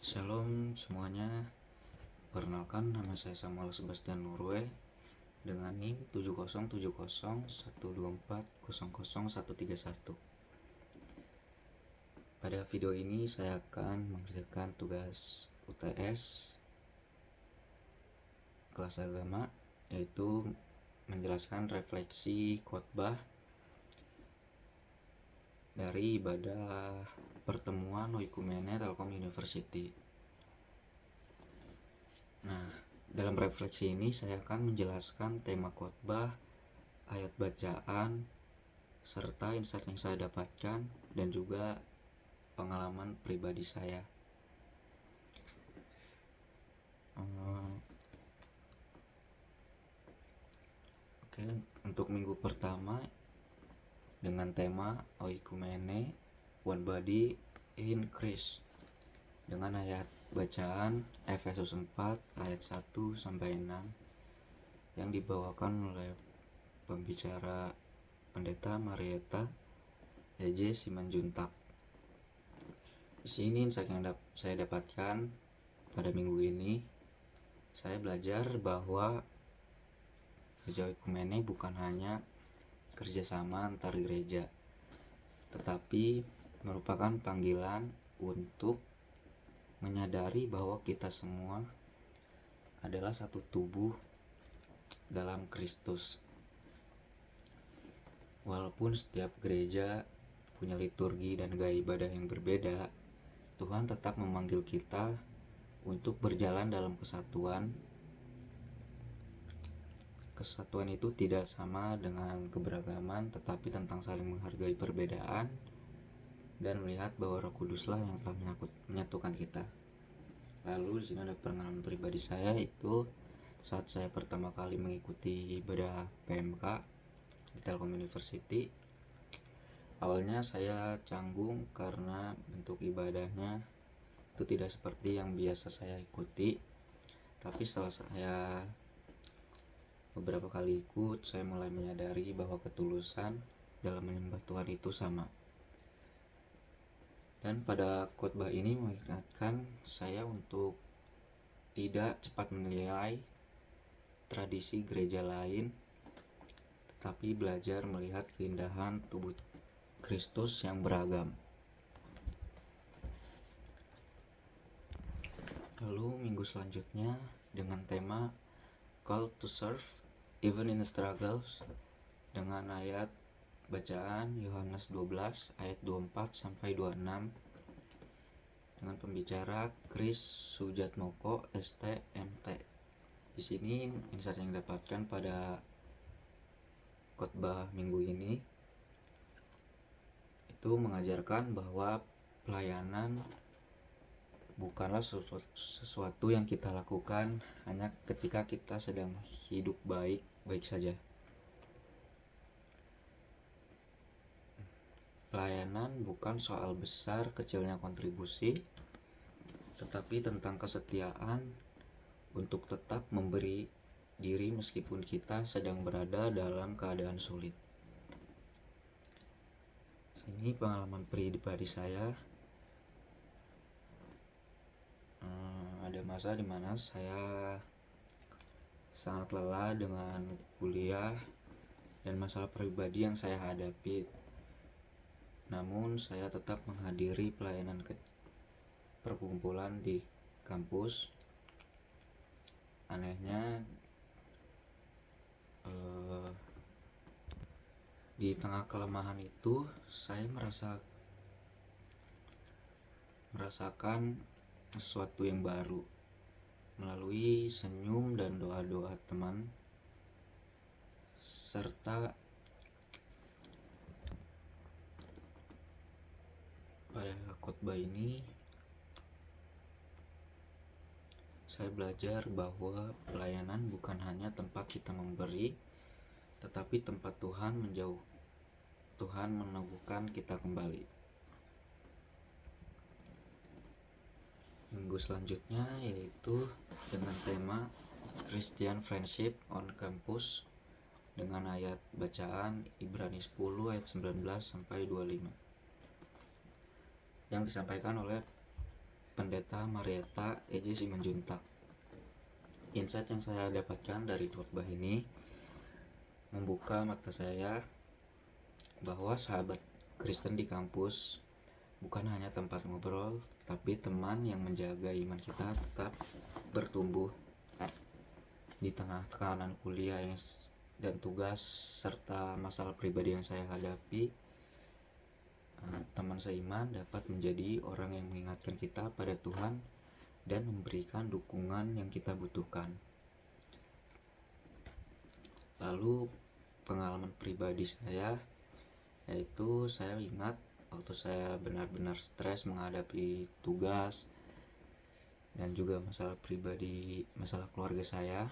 Shalom semuanya, perkenalkan nama saya Samuel Sebastian Nurwe dengan NIM 707012400131. Pada video ini saya akan mengerjakan tugas UTS kelas agama, yaitu menjelaskan refleksi khotbah dari ibadah pertemuan Oikumene Telkom University. Nah, dalam refleksi ini saya akan menjelaskan tema khotbah, ayat bacaan, serta insight yang saya dapatkan dan juga pengalaman pribadi saya. Oke, untuk minggu pertama dengan tema Oikumene One Body in Christ dengan ayat bacaan Efesus 4 ayat 1 sampai 6 yang dibawakan oleh pembicara Pendeta Marieta EJ Simanjuntak. Di sini insight yang saya dapatkan pada minggu ini, saya belajar bahwa gereja Oikumene bukan hanya kerjasama antar gereja, tetapi merupakan panggilan untuk menyadari bahwa kita semua adalah satu tubuh dalam Kristus. Walaupun setiap gereja punya liturgi dan gaya ibadah yang berbeda, Tuhan tetap memanggil kita untuk berjalan dalam kesatuan. Kesatuan itu tidak sama dengan keberagaman, tetapi tentang saling menghargai perbedaan dan melihat bahwa Roh Kuduslah yang telah menyatukan kita. Lalu di sini ada pengalaman pribadi saya, itu saat saya pertama kali mengikuti ibadah PMK di Telkom University. Awalnya saya canggung karena bentuk ibadahnya itu tidak seperti yang biasa saya ikuti. Tapi setelah saya beberapa kali ikut, saya mulai menyadari bahwa ketulusan dalam menyembah Tuhan itu sama. Dan pada khotbah ini mengingatkan saya untuk tidak cepat menilai tradisi gereja lain, tetapi belajar melihat keindahan tubuh Kristus yang beragam. Lalu minggu selanjutnya dengan tema Call to Serve Even in Struggles dengan ayat bacaan Yohanes 12 ayat 24 sampai 26 dengan pembicara Chris Sujatmoko STMT. Di sini insight yang didapatkan pada khotbah minggu ini itu mengajarkan bahwa pelayanan bukanlah sesuatu yang kita lakukan hanya ketika kita sedang hidup baik-baik saja. Pelayanan bukan soal besar kecilnya kontribusi, tetapi tentang kesetiaan untuk tetap memberi diri meskipun kita sedang berada dalam keadaan sulit. Ini pengalaman pribadi saya. Ada masa dimana saya sangat lelah dengan kuliah dan masalah pribadi yang saya hadapi. Namun saya tetap menghadiri pelayanan perkumpulan di kampus. Anehnya di tengah kelemahan itu saya merasakan sesuatu yang baru melalui senyum dan doa-doa teman, serta pada khotbah ini saya belajar bahwa pelayanan bukan hanya tempat kita memberi, tetapi tempat Tuhan meneguhkan kita kembali. Minggu selanjutnya yaitu dengan tema Christian Friendship on Campus dengan ayat bacaan Ibrani 10 ayat 19 sampai 25 yang disampaikan oleh Pendeta Marietta E.J. Simanjuntak. Insight yang saya dapatkan dari khotbah ini membuka mata saya bahwa sahabat Kristen di kampus bukan hanya tempat ngobrol, tapi teman yang menjaga iman kita tetap bertumbuh di tengah tekanan kuliah dan tugas serta masalah pribadi yang saya hadapi. Teman seiman dapat menjadi orang yang mengingatkan kita pada Tuhan dan memberikan dukungan yang kita butuhkan. Lalu pengalaman pribadi saya, yaitu saya ingat waktu saya benar-benar stres menghadapi tugas dan juga masalah pribadi, masalah keluarga saya.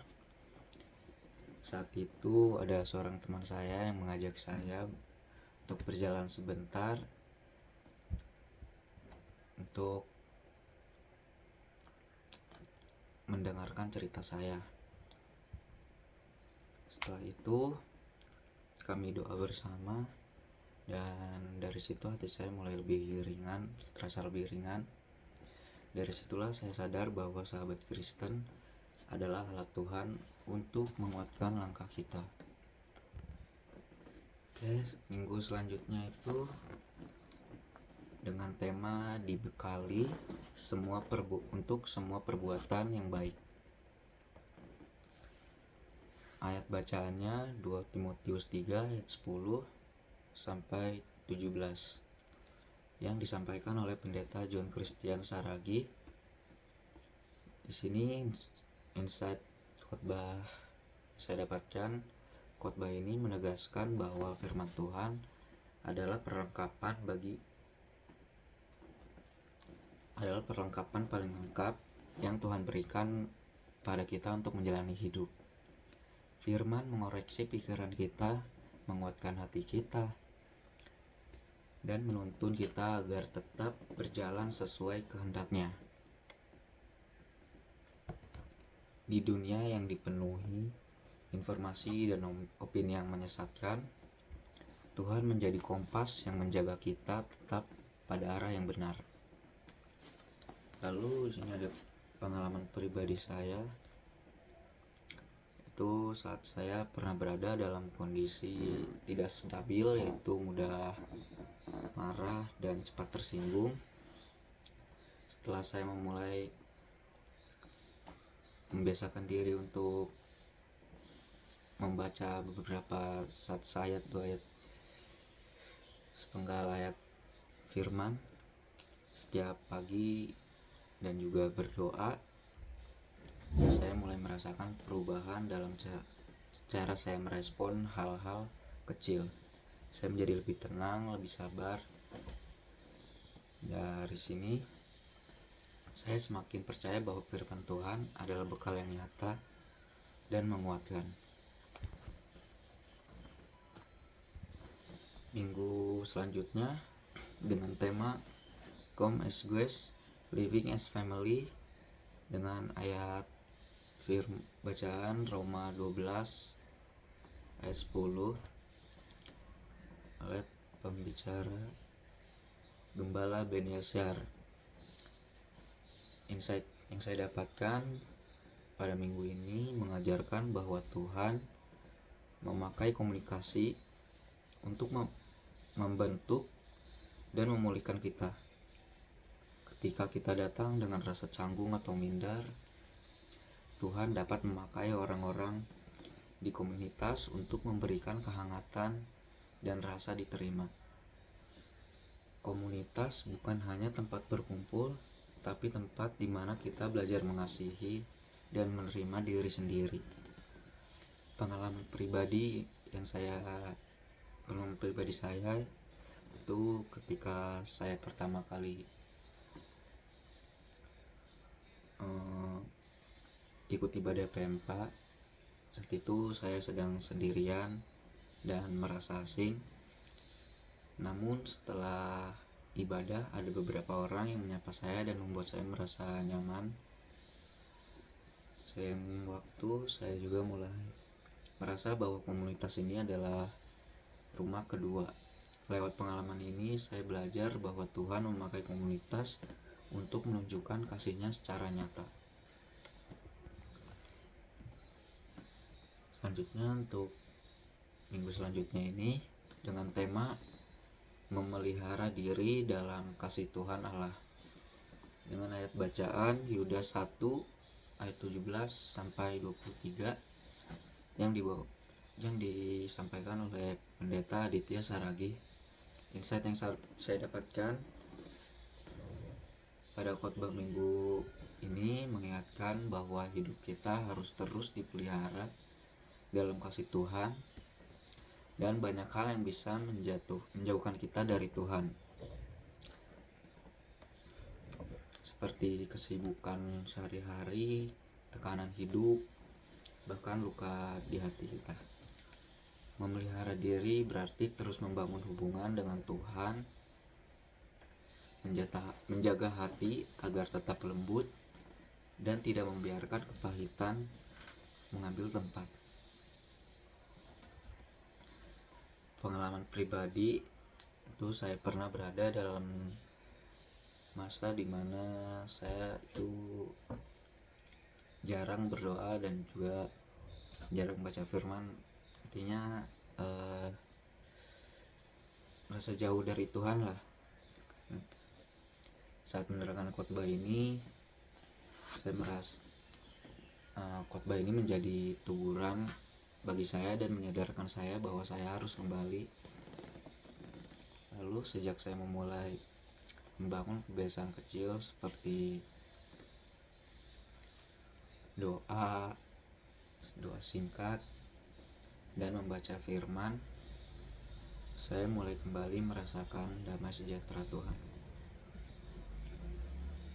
Saat itu ada seorang teman saya yang mengajak saya untuk berjalan sebentar untuk mendengarkan cerita saya. Setelah itu kami doa bersama, dan dari situ hati saya mulai lebih ringan, terasa lebih ringan. Dari situlah saya sadar bahwa sahabat Kristen adalah alat Tuhan untuk menguatkan langkah kita. Oke, minggu selanjutnya itu dengan tema dibekali untuk semua perbuatan yang baik. Ayat bacaannya 2 Timotius 3 ayat 10 sampai 17 yang disampaikan oleh pendeta John Christian Saragi. Di sini insight khotbah saya dapatkan, khotbah ini menegaskan bahwa firman Tuhan adalah perlengkapan paling lengkap yang Tuhan berikan pada kita untuk menjalani hidup. Firman mengoreksi pikiran kita, menguatkan hati kita, dan menuntun kita agar tetap berjalan sesuai kehendaknya. Di dunia yang dipenuhi informasi dan opini yang menyesatkan, Tuhan menjadi kompas yang menjaga kita tetap pada arah yang benar. Lalu di sini ada pengalaman pribadi saya, itu saat saya pernah berada dalam kondisi tidak stabil, yaitu mudah marah dan cepat tersinggung. Setelah saya memulai membiasakan diri untuk membaca beberapa ayat 2 ayat sepenggal ayat firman setiap pagi dan juga berdoa, saya mulai merasakan perubahan dalam cara saya merespon hal-hal kecil. Saya menjadi lebih tenang, lebih sabar. Dari sini saya semakin percaya bahwa firman Tuhan adalah bekal yang nyata dan menguatkan. Minggu selanjutnya dengan tema Come as Guests, Living as Family, dengan ayat bacaan Roma 12 ayat 10 oleh pembicara Gembala Ben Yasyar. Insight yang saya dapatkan pada minggu ini mengajarkan bahwa Tuhan memakai komunikasi untuk membentuk dan memulihkan kita. Ketika kita datang dengan rasa canggung atau minder, Tuhan dapat memakai orang-orang di komunitas untuk memberikan kehangatan dan rasa diterima. Komunitas bukan hanya tempat berkumpul, tapi tempat di mana kita belajar mengasihi dan menerima diri sendiri. Pengalaman pribadi saya itu ketika saya pertama kali ikut ibadah PMK. Saat itu saya sedang sendirian dan merasa asing. Namun setelah ibadah ada beberapa orang yang menyapa saya dan membuat saya merasa nyaman. Seiring waktu saya juga mulai merasa bahwa komunitas ini adalah rumah kedua. Lewat pengalaman ini saya belajar bahwa Tuhan memakai komunitas untuk menunjukkan kasihnya secara nyata. Selanjutnya, untuk minggu selanjutnya ini dengan tema memelihara diri dalam kasih Tuhan Allah, dengan ayat bacaan Yudas 1 ayat 17 sampai 23 yang disampaikan oleh Pendeta Aditya Saragi. Insight yang saya dapatkan pada khotbah minggu ini mengingatkan bahwa hidup kita harus terus dipelihara dalam kasih Tuhan, dan banyak hal yang bisa menjauhkan kita dari Tuhan, seperti kesibukan sehari-hari, tekanan hidup, bahkan luka di hati kita. Memelihara diri berarti terus membangun hubungan dengan Tuhan, menjaga hati agar tetap lembut dan tidak membiarkan kepahitan mengambil tempat. Pengalaman pribadi itu, saya pernah berada dalam masa dimana saya itu jarang berdoa dan juga jarang baca firman. Artinya merasa jauh dari Tuhan lah. Saat mendengarkan khotbah ini, saya merasa khotbah ini menjadi teguran bagi saya dan menyadarkan saya bahwa saya harus kembali. Lalu sejak saya memulai membangun kebiasaan kecil seperti doa singkat dan membaca firman, saya mulai kembali merasakan damai sejahtera Tuhan.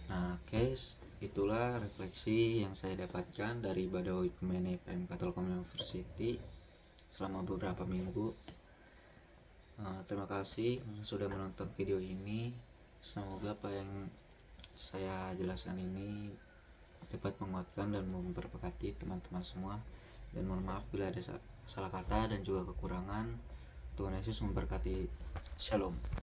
Nah, guys, itulah refleksi yang saya dapatkan dari Badawi Pemene PMK Telkom University selama beberapa minggu. Terima kasih sudah menonton video ini. Semoga apa yang saya jelaskan ini dapat menguatkan dan memberkati teman-teman semua. Dan mohon maaf bila ada salah kata dan juga kekurangan. Tuhan Yesus memberkati. Shalom.